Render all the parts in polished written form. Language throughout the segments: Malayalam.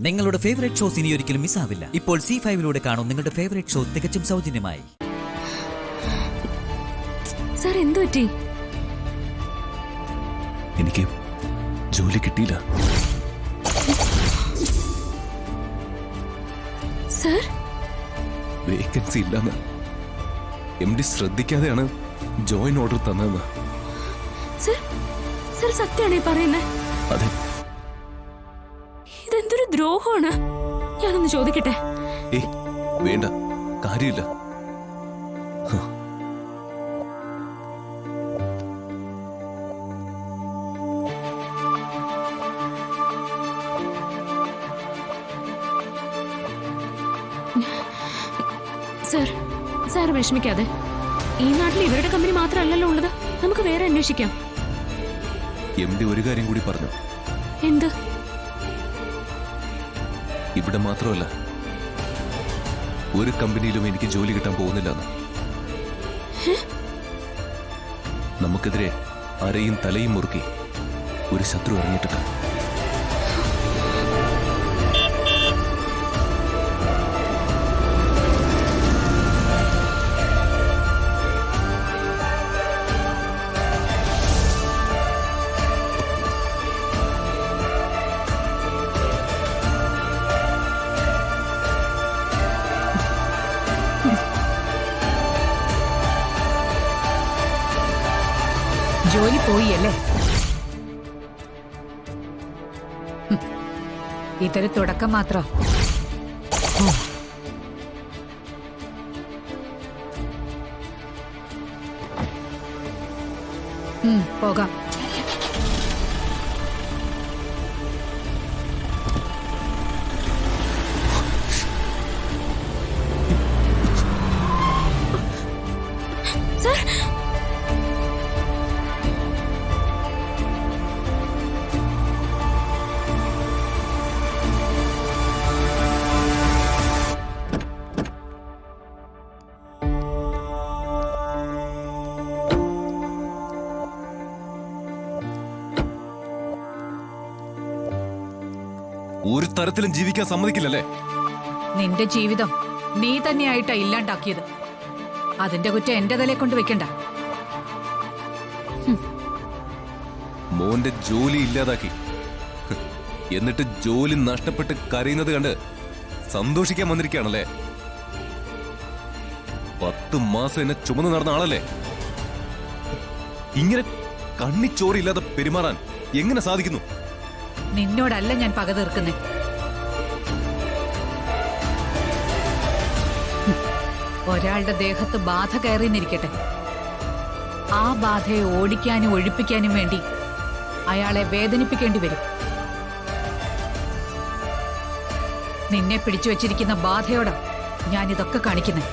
നിങ്ങളുടെ ഫേവറേറ്റ് ഷോസ് ഇനി ഒരിക്കലും മിസ്സാവില്ല. ഇപ്പോൾ C5 കാണും നിങ്ങളുടെ ഫേവറേറ്റ് ഷോ തികച്ചും സൗജന്യമായി. സർ എന്തു പറ്റി? എനിക്ക് ജോലി കിട്ടിയില്ല. സർ വേക്കൻസി ഇല്ലെന്ന് MD ശ്രദ്ധിക്കാതെയാണ് ജോയിൻ ഓർഡർ തന്നതെന്ന്. സർ സത്യമാണേ പറയുന്നേ? അതെ. ഇതെന്തൊരു ദ്രോഹമാണ്. ഞാനൊന്ന് ചോദിക്കട്ടെ? ഏയ് വേണ്ട, കാര്യമില്ല. സാർ വിഷമിക്കാതെ. ഈ നാട്ടിൽ ഇവരുടെ കമ്പനി മാത്രമല്ലല്ലോ ഉള്ളത്, നമുക്ക് വേറെ അന്വേഷിക്കാം. MD ഒരു കാര്യം കൂടി പറഞ്ഞു. എന്ത്? ഇവിടെ മാത്രമല്ല, ഒരു കമ്പനിയിലും എനിക്ക് ജോലി കിട്ടാൻ പോകുന്നില്ലെന്ന്. നമുക്കെതിരെ അരയും തലയും മുറുക്കി ഒരു ശത്രു ഇറങ്ങിയിട്ടില്ല. ജോലി പോയല്ലേ? ഇതൊരു തുടക്കം മാത്രം. പോകാം. ഒരു തരത്തിലും ജീവിക്കാൻ സമ്മതിക്കില്ലല്ലേ? നിന്റെ ജീവിതം നീ തന്നെയായിട്ടാ ഇല്ലാണ്ടാക്കിയത്. അതിന്റെ കുറ്റം എന്റെ തലയെ കൊണ്ട് വെക്കണ്ട. മോന്റെ ജോലി ഇല്ലാതാക്കി, എന്നിട്ട് ജോലി നഷ്ടപ്പെട്ട് കരയുന്നത് കണ്ട് സന്തോഷിക്കാൻ വന്നിരിക്കുകയാണല്ലേ? 10 മാസം എന്നെ ചുമന്ന് നടന്ന ആളല്ലേ? ഇങ്ങനെ കണ്ണിച്ചോറില്ലാതെ പെരുമാറാൻ എങ്ങനെ സാധിക്കുന്നു? നിന്നോടല്ല ഞാൻ പക തീർക്കുന്നേ. ഒരാളുടെ ദേഹത്ത് ബാധ കയറിന്നിരിക്കട്ടെ, ആ ബാധയെ ഓടിക്കാനും ഒഴിപ്പിക്കാനും വേണ്ടി അയാളെ വേദനിപ്പിക്കേണ്ടി വരും. നിന്നെ പിടിച്ചു വച്ചിരിക്കുന്ന ബാധയോടാ ഞാനിതൊക്കെ കാണിക്കുന്നേ.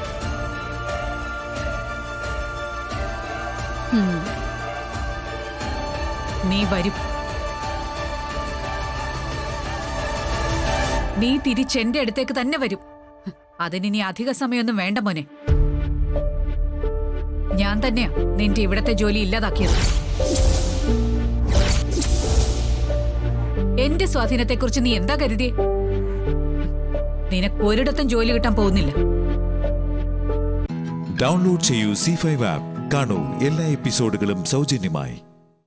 നീ വരും. നീ തിരിച്ചെന്റെ അടുത്തേക്ക് തന്നെ വരും. അതിനി അധിക സമയമൊന്നും വേണ്ട മോനെ. ഞാൻ തന്നെയാ നിന്റെ ഇവിടത്തെ ജോലി ഇല്ലാതാക്കിയത്. എന്റെ സ്വാധീനത്തെക്കുറിച്ച് നീ എന്താ കരുതിയേ? നിനക്കൊരിടത്തും ജോലി കിട്ടാൻ പോകുന്നില്ല. ഡൗൺലോഡ് ചെയ്യൂ C5 ആപ്പ്. കാണൂ എല്ലാ എപ്പിസോഡുകളും സൗജന്യമായി.